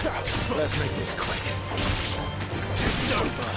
Let's make this quick. It's over.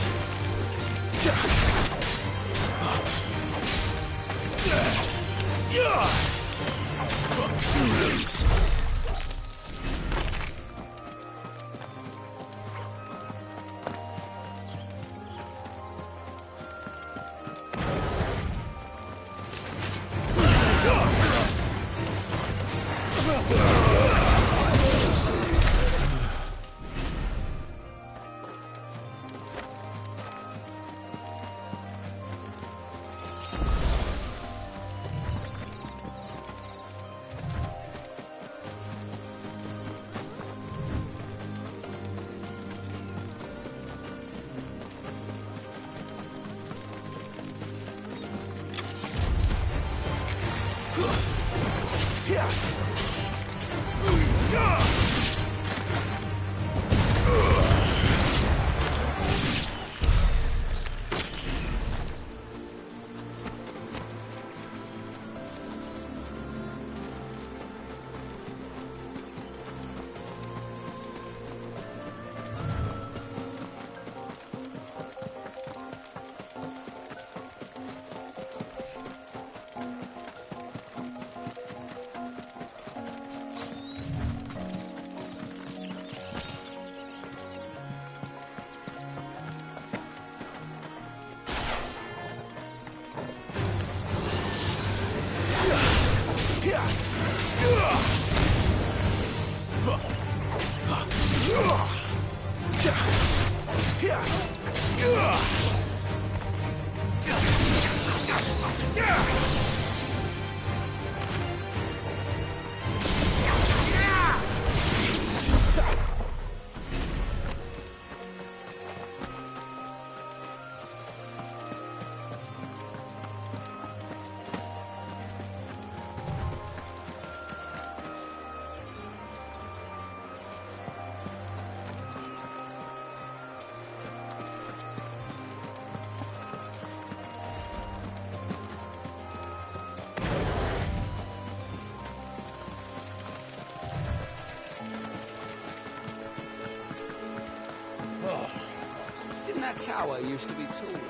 Didn't that tower used to be taller?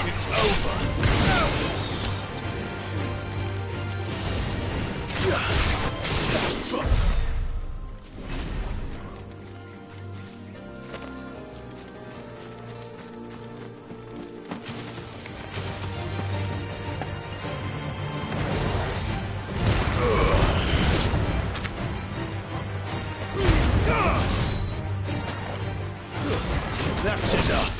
It's over. That's enough.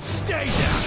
Stay down!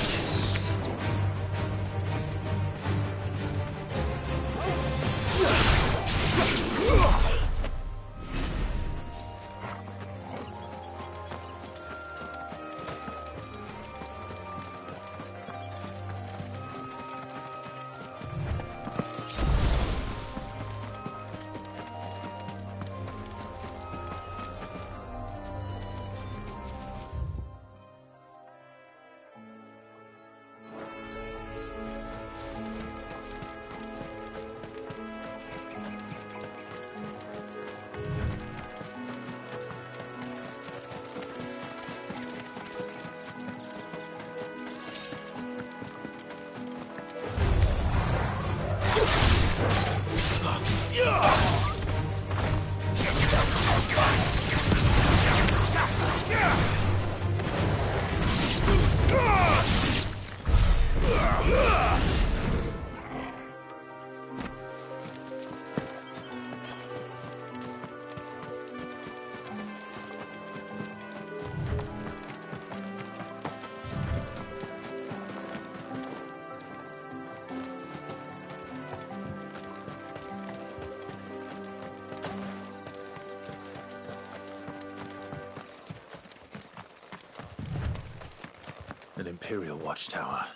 An Imperial watchtower.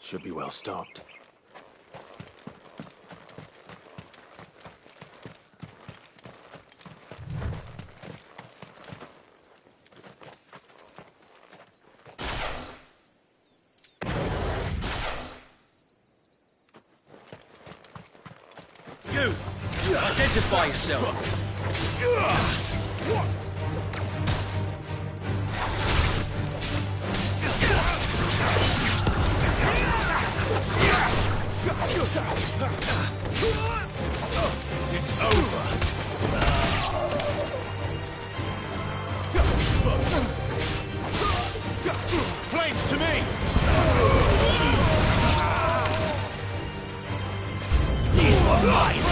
Should be well stocked. You! Identify yourself! It's over. Flames to me! These were mine!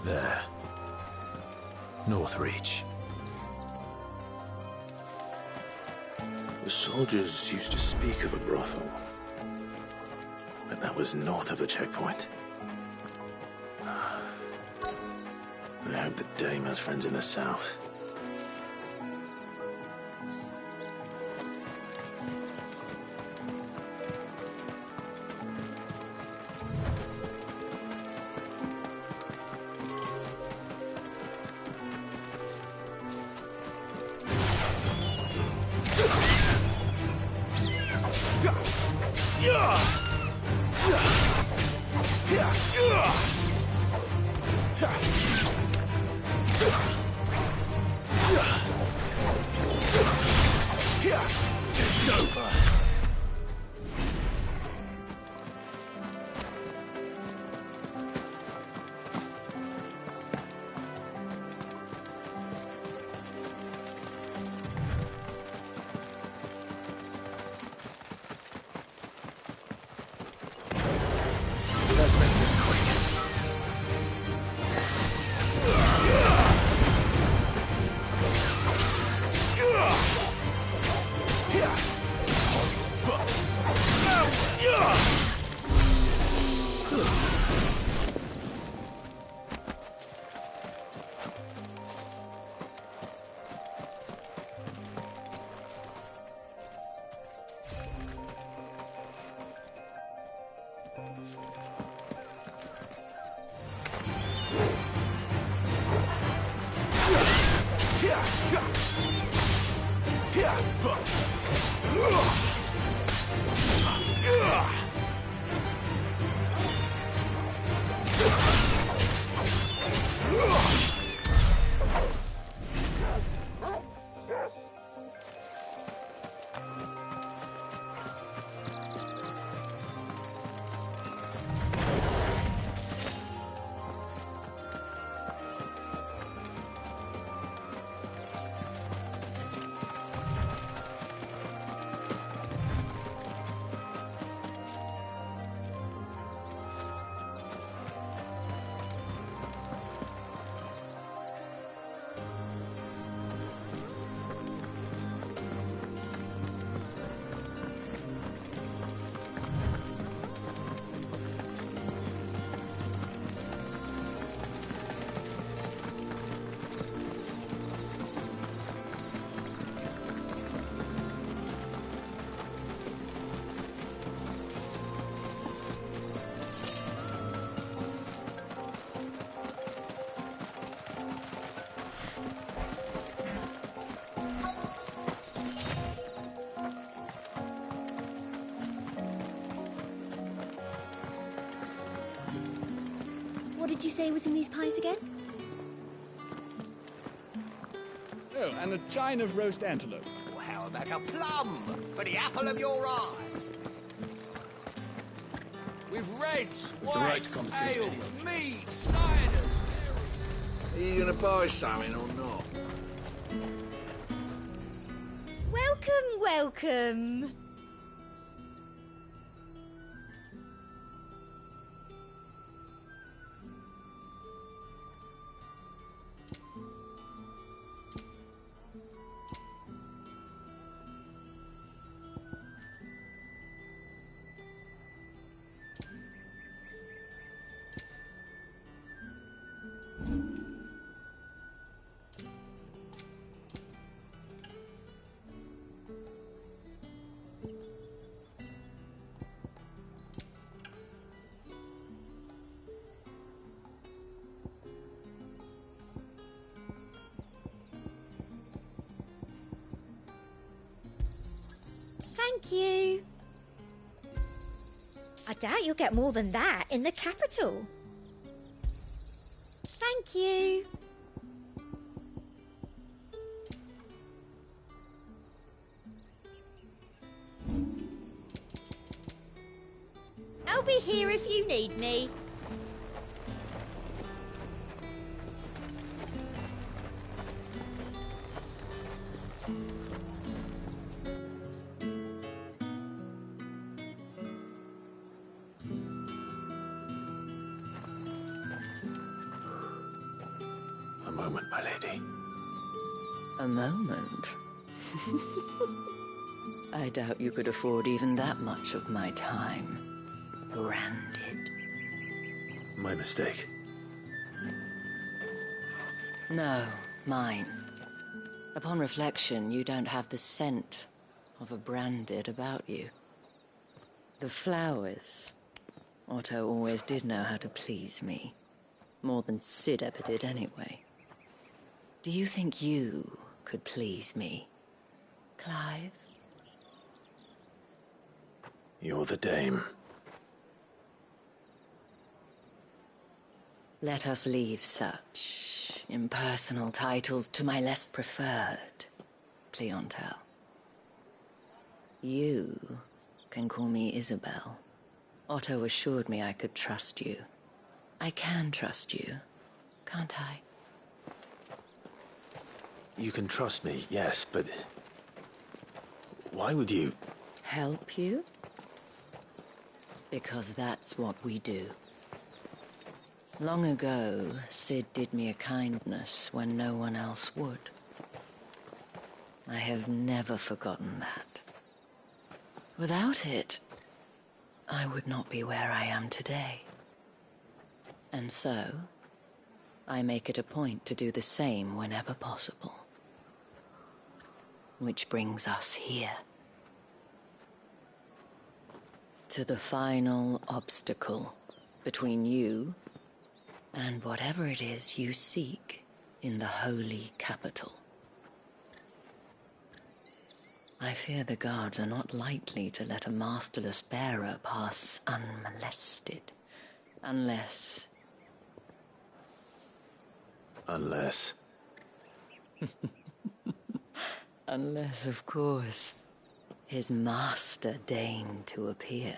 There. Northreach. The soldiers used to speak of a brothel. But that was north of the checkpoint. I hope that Dame has friends in the south. It's over. Let's make this quick. What did you say was in these pies again? Oh, and a chine of roast antelope. Well, how about a plum for the apple of your eye? With reds, With the right whites, to confiscate ales, any meads, ciders. Are you gonna buy something or not? Welcome, welcome. Thank you. I doubt you'll get more than that in the capital. Thank you. I'll be here if you need me. moment, my lady. A moment? I doubt you could afford even that much of my time. Branded. My mistake. No, mine. Upon reflection, you don't have the scent of a branded about you. The flowers. Otto always did know how to please me. More than Sid ever did anyway. Do you think you could please me, Clive? You're the dame. Let us leave such impersonal titles to my less preferred clientele. You can call me Isabel. Otto assured me I could trust you. I can trust you, can't I? You can trust me, yes, but... why would you... Help you? Because that's what we do. Long ago, Sid did me a kindness when no one else would. I have never forgotten that. Without it, I would not be where I am today. And so, I make it a point to do the same whenever possible. Which brings us here. To the final obstacle between you and whatever it is you seek in the holy capital. I fear the guards are not likely to let a masterless bearer pass unmolested. Unless... Unless... Unless, of course, his master deigned to appear.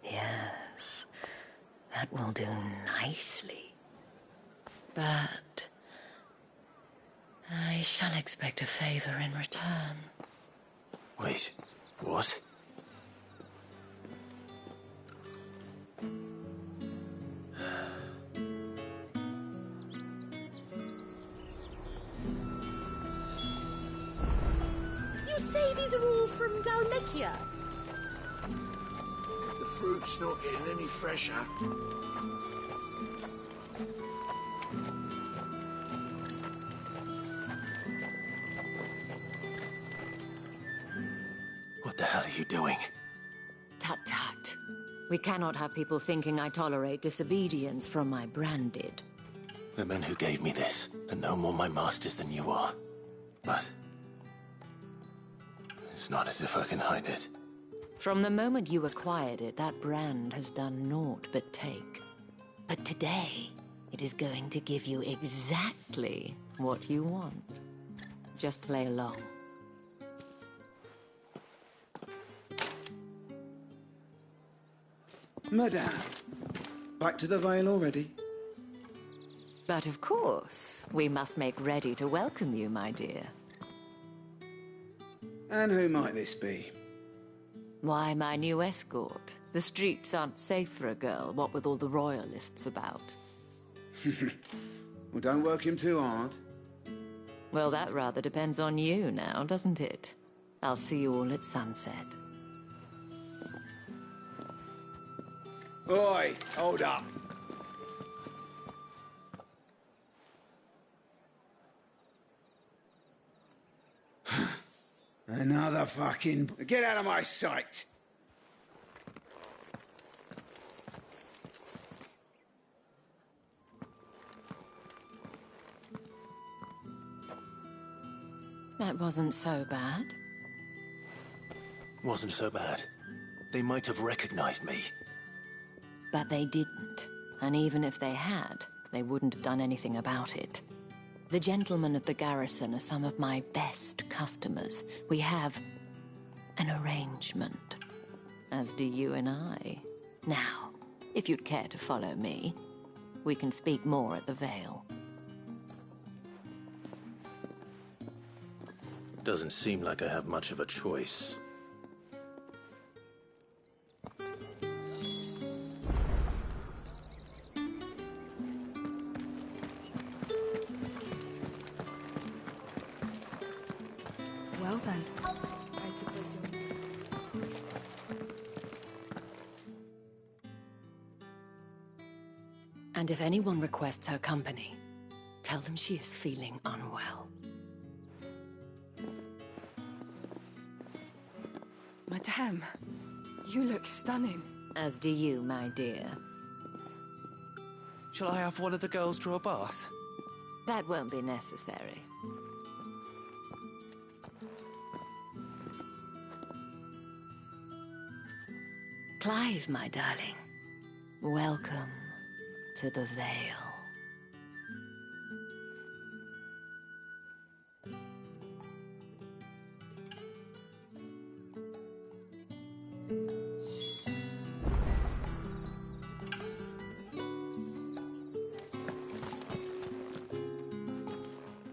Yes, that will do nicely. But... I shall expect a favor in return. Wait, what? You say these are all from Dalmekia? The fruit's not getting any fresher. What the hell are you doing? Tut-tut. We cannot have people thinking I tolerate disobedience from my branded. The men who gave me this are no more my masters than you are. But... it's not as if I can hide it. From the moment you acquired it, that brand has done naught but take. But today, it is going to give you exactly what you want. Just play along. Madame, back to the Vale already? But of course, we must make ready to welcome you, my dear. And who might this be? Why, my new escort. The streets aren't safe for a girl, what with all the royalists about. Well, don't work him too hard. Well, that rather depends on you now, doesn't it? I'll see you all at sunset. Oi, hold up. Another fucking... Get out of my sight! That wasn't so bad. Wasn't so bad. They might have recognized me. But they didn't. And even if they had, they wouldn't have done anything about it. The gentlemen of the garrison are some of my best customers. We have an arrangement, as do you and I. Now, if you'd care to follow me, we can speak more at the Vale. Doesn't seem like I have much of a choice. then. I suppose you're... And if anyone requests her company, tell them she is feeling unwell. Madame, you look stunning. As do you, my dear. Shall I have one of the girls draw a bath? That won't be necessary. Clive, my darling. Welcome to the Vale.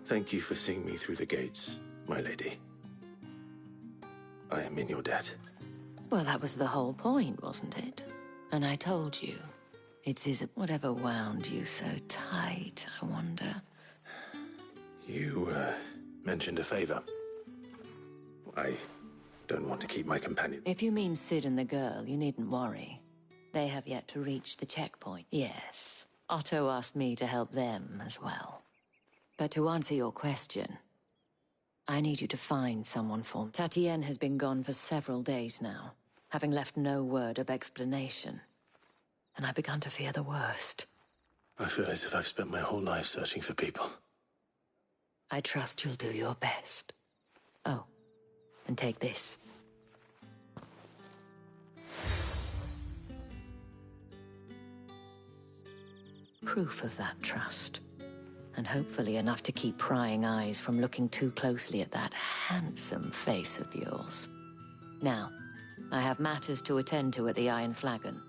Thank you for seeing me through the gates, my lady. I am in your debt. Well, that was the whole point, wasn't it? And I told you. It's whatever wound you so tight, I wonder. You, mentioned a favor. I don't want to keep my companion. If you mean Sid and the girl, you needn't worry. They have yet to reach the checkpoint. Yes, Otto asked me to help them as well. But to answer your question, I need you to find someone for me. Tatienne has been gone for several days now, having left no word of explanation. And I've begun to fear the worst. I feel as if I've spent my whole life searching for people. I trust you'll do your best. Oh, and take this. Proof of that trust. And hopefully enough to keep prying eyes from looking too closely at that handsome face of yours. Now, I have matters to attend to at the Iron Flagon.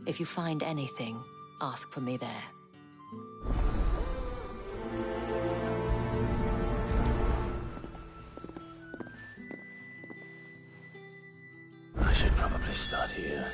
If you find anything, ask for me there. I should probably start here.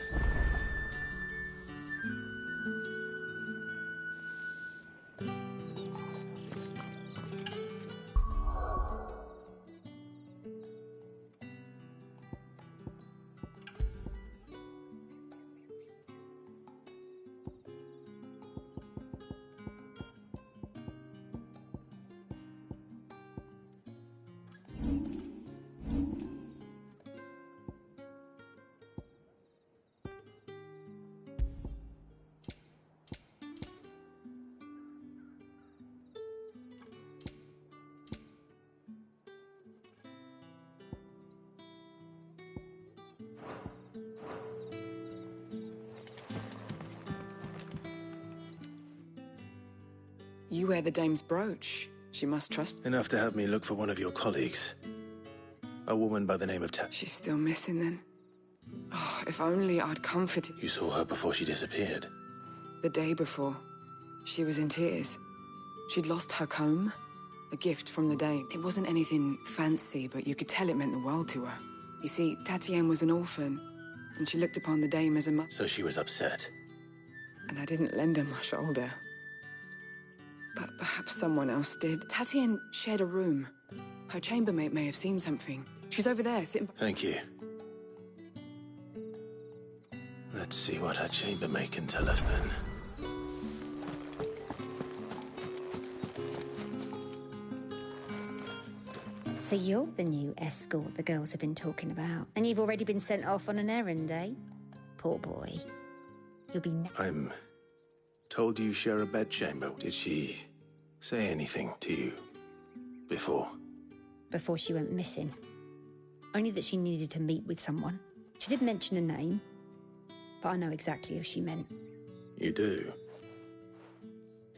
You wear the dame's brooch. She must trust... Enough to have me look for one of your colleagues. A woman by the name of She's still missing then. Oh, if only I'd comforted... You saw her before she disappeared. The day before. She was in tears. She'd lost her comb. A gift from the dame. It wasn't anything fancy, but you could tell it meant the world to her. You see, Tatienne was an orphan, and she looked upon the dame as a mother. So she was upset. And I didn't lend her my shoulder. But perhaps someone else did. Tatienne shared a room. Her chambermaid may have seen something. She's over there, sitting... Thank you. Let's see what her chambermaid can tell us then. So you're the new escort the girls have been talking about. And you've already been sent off on an errand, eh? Poor boy. You'll be... I'm told you share a bedchamber. Did she say anything to you before? Before she went missing. Only that she needed to meet with someone. She did mention a name, but I know exactly who she meant. You do?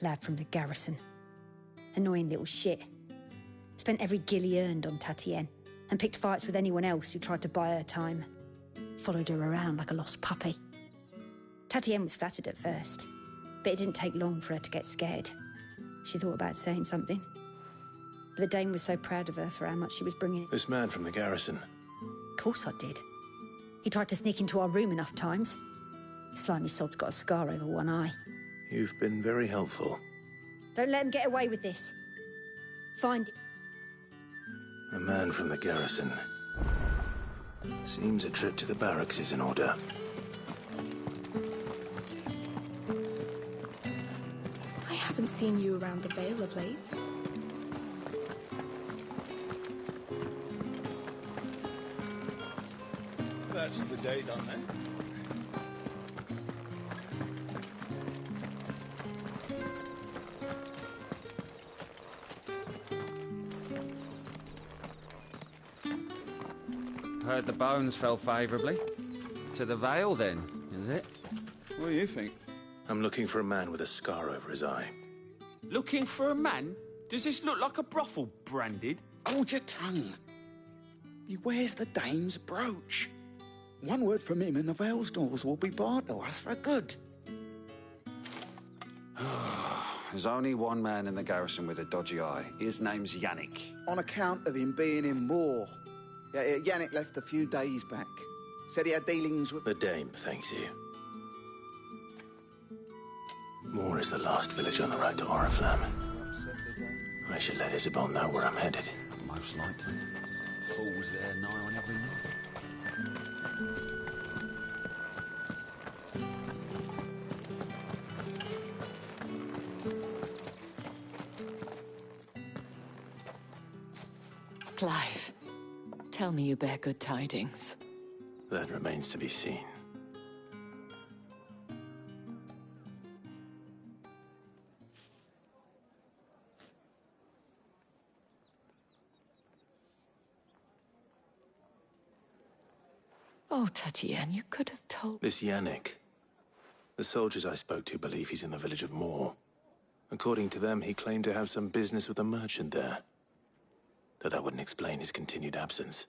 Lad from the garrison. Annoying little shit. Spent every guil he earned on Tatienne, and picked fights with anyone else who tried to buy her time. Followed her around like a lost puppy. Tatienne was flattered at first, but it didn't take long for her to get scared. She thought about saying something. But the dame was so proud of her for how much she was bringing. This man from the garrison. Of course I did. He tried to sneak into our room enough times. Slimy sod's got a scar over one eye. You've been very helpful. Don't let him get away with this. Find... A man from the garrison. Seems a trip to the barracks is in order. I haven't seen you around the Vale of late. That's the day done then. Heard the bones fell favourably. To the Vale, then, is it? What do you think? I'm looking for a man with a scar over his eye. Looking for a man? Does this look like a brothel, branded? Hold your tongue. He wears the dame's brooch. One word from him and the Vale's doors will be barred to us for good. There's only one man in the garrison with a dodgy eye. His name's Yannick. On account of him being in war. Yeah, Yannick left a few days back. Said he had dealings with... The Dame thanks you. Moore is the last village on the road to Oriflamme. I should let Isabel know where I'm headed. Most likely. Fools there nigh on every night. Clive, tell me you bear good tidings. That remains to be seen. Oh, Tatienne, you could have told... This Yannick. The soldiers I spoke to believe he's in the village of Moore. According to them, he claimed to have some business with a merchant there. Though that wouldn't explain his continued absence.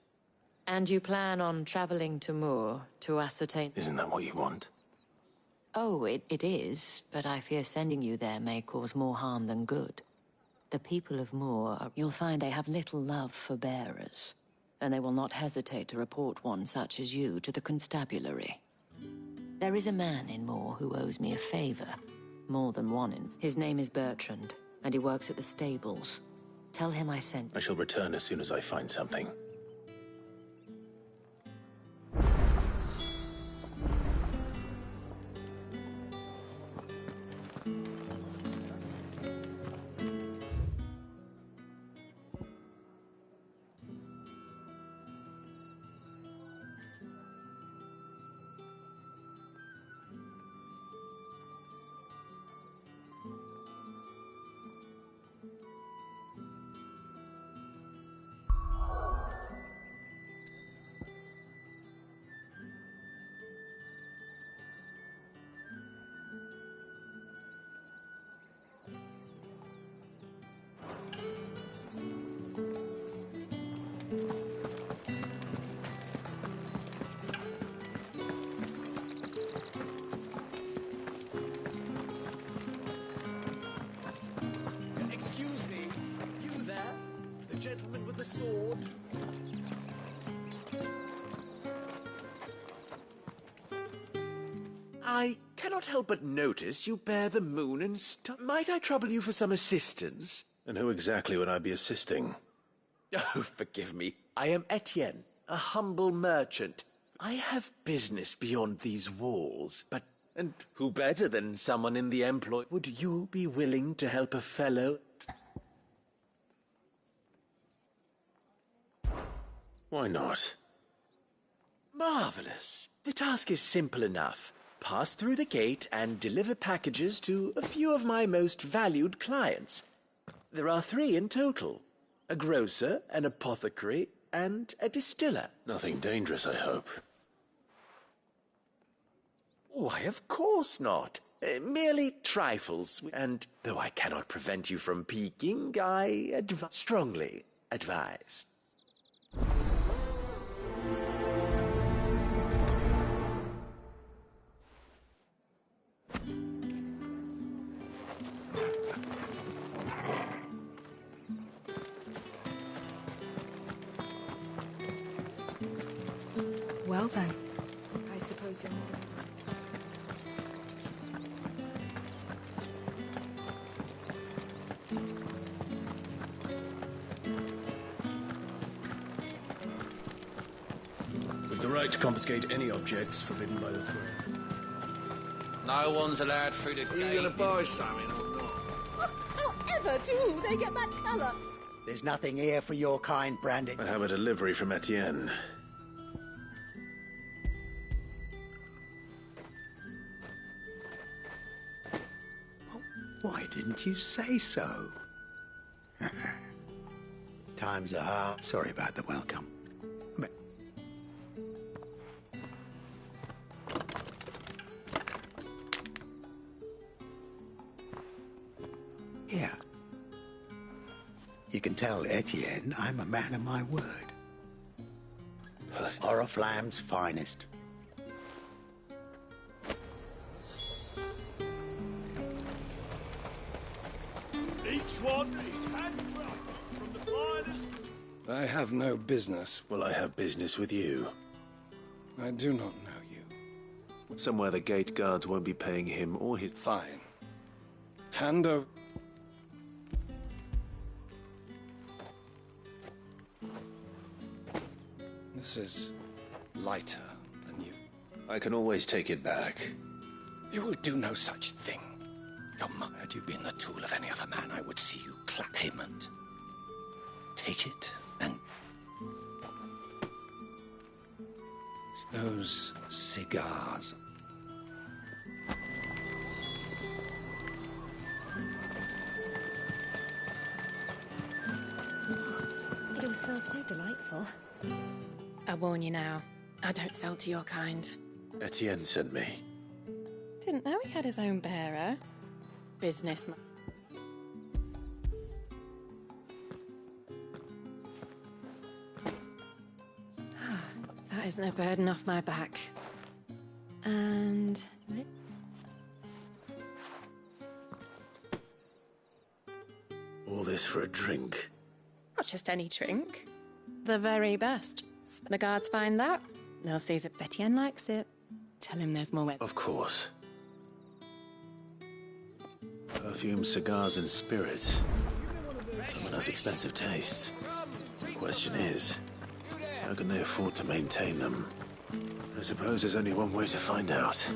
And you plan on traveling to Moore to ascertain... Isn't that what you want? Oh, it is, but I fear sending you there may cause more harm than good. The people of Moore, you'll find they have little love for bearers, and they will not hesitate to report one such as you to the constabulary. There is a man in Moore who owes me a favor. More than one in... His name is Bertrand, and he works at the stables. Tell him I sent you. I shall return as soon as I find something. Excuse me, you there? The gentleman with the sword? I cannot help but notice you bear the moon and star. Might I trouble you for some assistance? And who exactly would I be assisting? Oh, forgive me. I am Etienne, a humble merchant. I have business beyond these walls, but... And who better than someone in the employ? Would you be willing to help a fellow? Why not? Marvelous. The task is simple enough. Pass through the gate and deliver packages to a few of my most valued clients. There are 3 in total. A grocer, an apothecary, and a distiller. Nothing dangerous, I hope. Why, of course not. Merely trifles. And though I cannot prevent you from peeking, I strongly advise. Well then, I suppose you're not... right to confiscate any objects forbidden by the throne. No one's allowed through the gate. Are you gonna buy something or not? However do they get that colour? There's nothing here for your kind, Brandon. I have a delivery from Etienne. Why didn't you say so? Times are hard. Sorry about the welcome. Here. You can tell Etienne I'm a man of my word. Oriflamme's finest. Each one is handcrafted from the finest. I have no business. Well, I have business with you. I do not know you. Somewhere the gate guards won't be paying him or his... Fine. Hand over... This is lighter than you. I can always take it back. You will do no such thing. Come, had you been the tool of any other man, I would see you clap him and take it and... Those cigars. It all smells so delightful. I warn you now, I don't sell to your kind. Etienne sent me. Didn't know he had his own bearer. Businessman. That is no burden off my back. And... All this for a drink. not just any drink. The very best. The guards find that, they'll seize it. Etienne likes it. Tell him there's more wet. Of course. Perfume, cigars, and spirits. Someone has expensive tastes. The question is, how can they afford to maintain them? I suppose there's only one way to find out.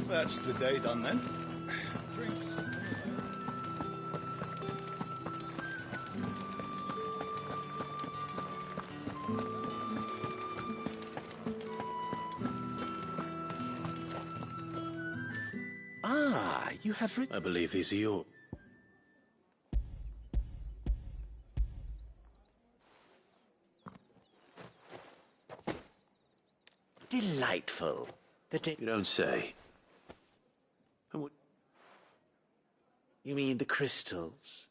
That's the day done then. Drinks. Ah, you have I believe these are your... Delightful. You don't say. And what... You mean the crystals?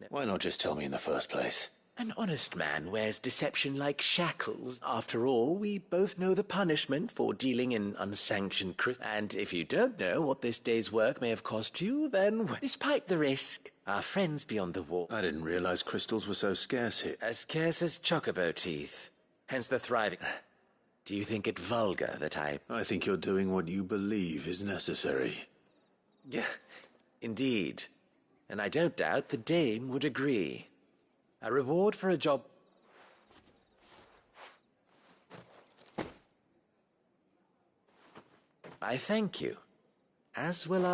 Why not just tell me in the first place? An honest man wears deception like shackles. After all, we both know the punishment for dealing in unsanctioned and if you don't know what this day's work may have cost you, then, despite the risk, our friends beyond the wall... I didn't realize crystals were so scarce here. As scarce as chocobo teeth. Hence the thriving... Do you think it vulgar that I think you're doing what you believe is necessary. Yeah, indeed. And I don't doubt the dame would agree. A reward for a job... I thank you. As will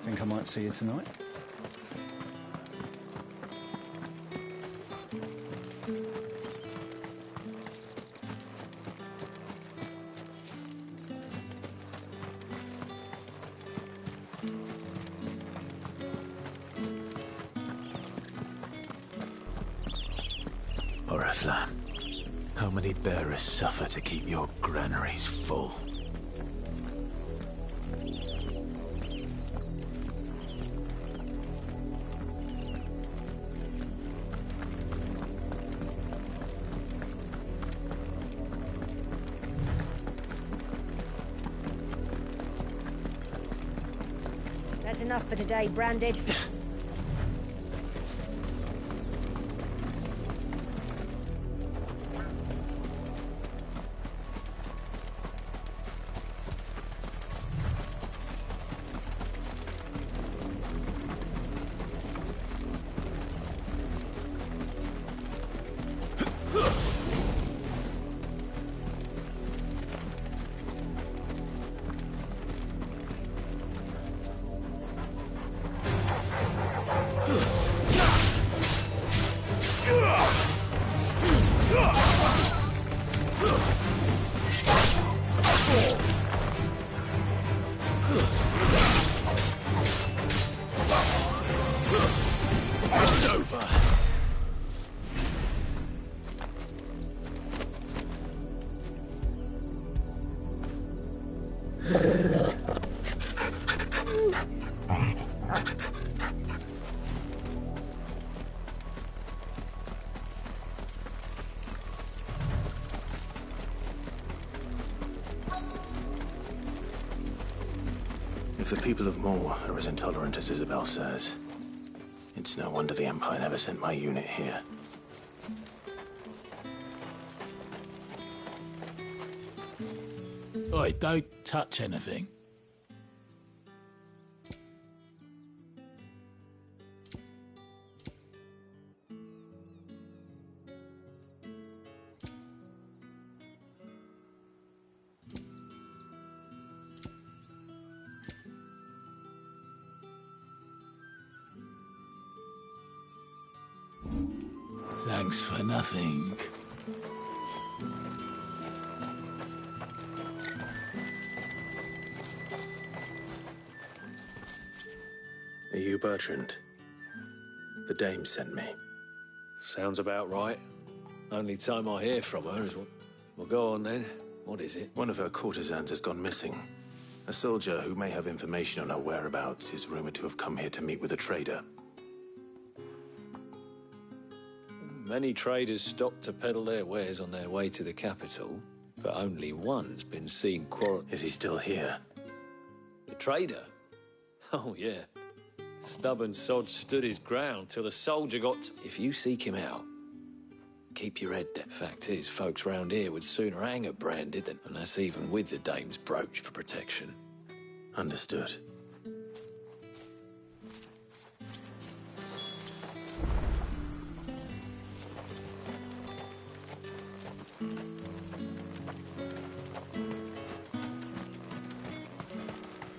Think I might see you tonight? Oriflamme, how many bearers suffer to keep your granaries full? That's enough for today, Branded. If the people of Moor are as intolerant as Isabel says, it's no wonder the Empire never sent my unit here. Oi, don't touch anything. Thanks for nothing. Are you Bertrand? The dame sent me. Sounds about right. Only time I hear from her is... Well, go on then. What is it? One of her courtesans has gone missing. A soldier who may have information on her whereabouts is rumored to have come here to meet with a trader. Many traders stop to peddle their wares on their way to the capital, but only one's been seen Is he still here? The trader? Oh, yeah. Stubborn sod stood his ground till the soldier got... If you seek him out, keep your head down. Fact is, folks round here would sooner hang a branded than... And that's even with the dame's brooch for protection. Understood.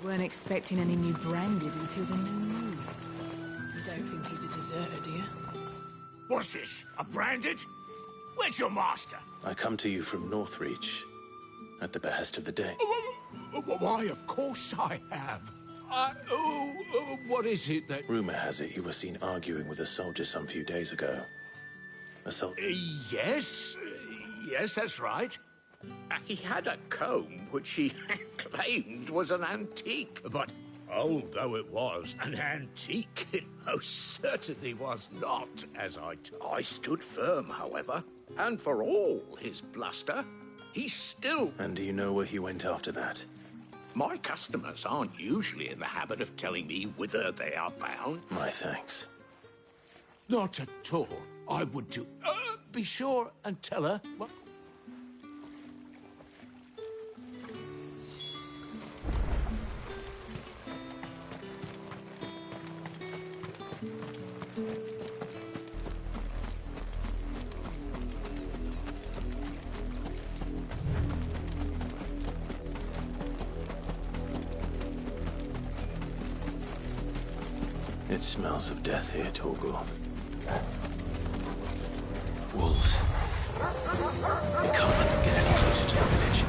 Weren't expecting any new branded until the new moon. You don't think he's a deserter, do you? What's this? A branded? Where's your master? I come to you from Northreach, at the behest of the Dane. Why, of course I have. What is it that... Rumor has it you were seen arguing with a soldier some few days ago. A soldier? Yes, that's right. He had a comb which he claimed was an antique. But old though it was, an antique it most certainly was not, as I stood firm, however. And for all his bluster, he still... And do you know where he went after that? My customers aren't usually in the habit of telling me whither they are bound. My thanks. Not at all. I would do... be sure and tell her... What? It smells of death here, Torgal. Wolves. We can't let them get any closer to the village.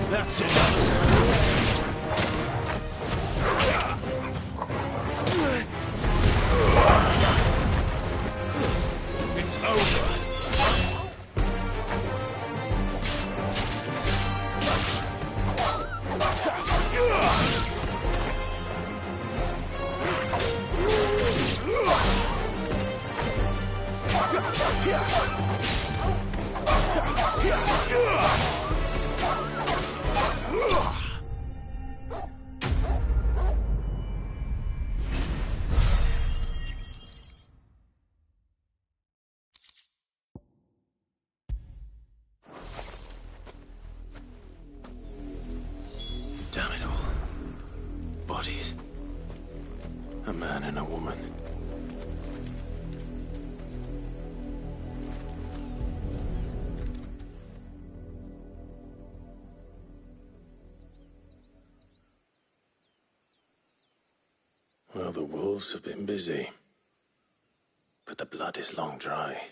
That's it. It's over. Damn it all. Bodies. A man and a woman. Well, the wolves have been busy. But the blood is long dry.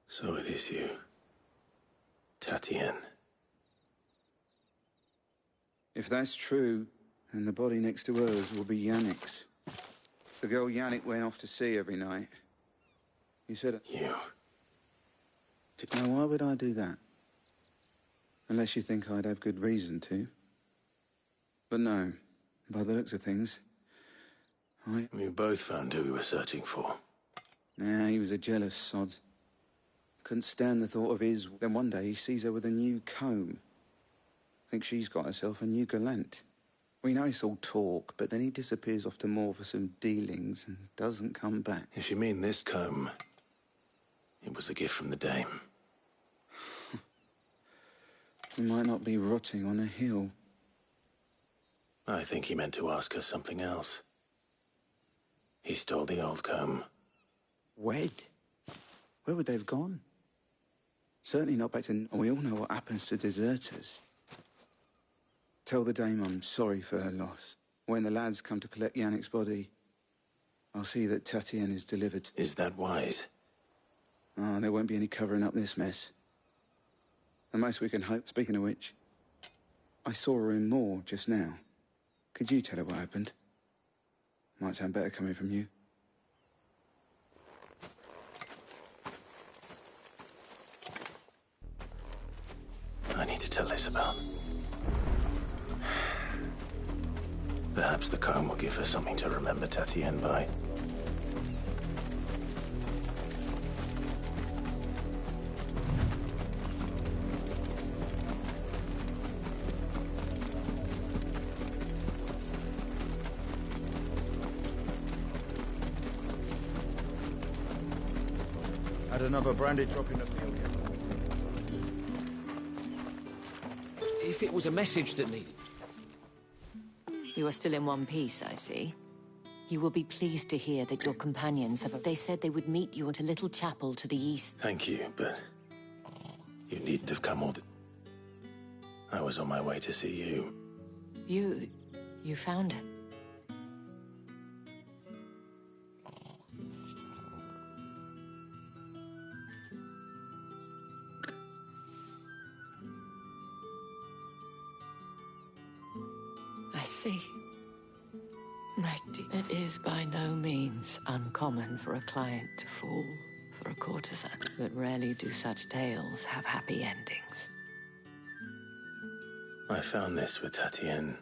So it is you, Tatien. If that's true, And the body next to hers will be Yannick's. The girl Yannick went off to see every night. You said... You... Now, why would I do that? Unless you think I'd have good reason to. But no, by the looks of things, We both found who we were searching for. Nah, he was a jealous sod. Couldn't stand the thought of his... Then one day he sees her with a new comb. Thinks she's got herself a new gallant. We know it's all talk, but then he disappears off to Moor for some dealings and doesn't come back. If you mean this comb, it was a gift from the dame. He might not be rotting on a hill. I think he meant to ask her something else. He stole the old comb. Wed? Where would they have gone? Certainly not back to... And we all know what happens to deserters. Tell the dame I'm sorry for her loss. When the lads come to collect Yannick's body, I'll see that Tatienne is delivered. Is that wise? Oh, there won't be any covering up this mess. The most we can hope. Speaking of which, I saw her in Moor just now. Could you tell her what happened? Might sound better coming from you. I need to tell Isabel. Perhaps the comb will give her something to remember Tatienne by. Had another branded drop in the field yet? If it was a message that needed... You are still in one piece, I see. You will be pleased to hear that your companions have... They said they would meet you at a little chapel to the east. Thank you, but you needn't have come all the... I was on my way to see you. You found her. I see. My dear, it is by no means uncommon for a client to fall for a courtesan, but rarely do such tales have happy endings. I found this with Tatienne.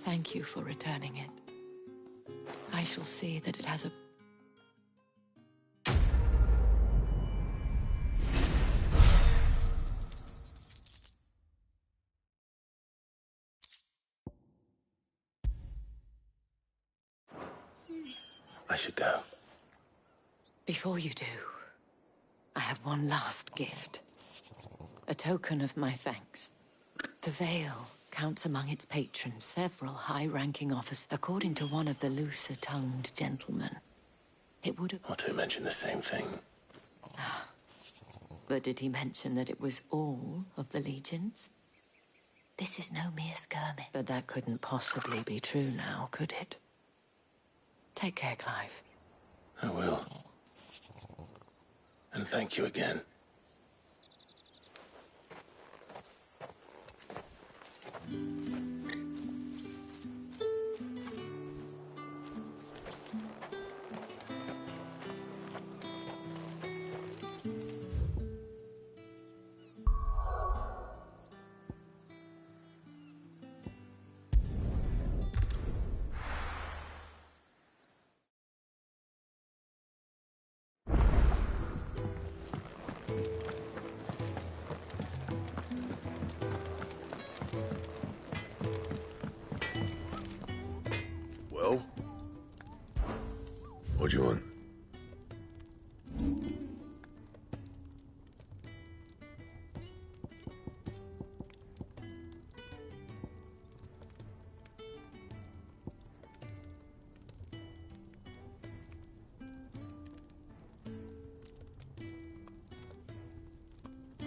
Thank you for returning it. I shall see that it has a... I should go. Before you do, I have one last gift. A token of my thanks. The Vale counts among its patrons several high-ranking officers, according to one of the looser-tongued gentlemen. It would have... Or to mention the same thing. But did he mention that it was all of the legions? This is no mere skirmish. But that couldn't possibly be true now, could it? Take care, Clive. I will. And thank you again. Well? What do you want?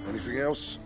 Anything else?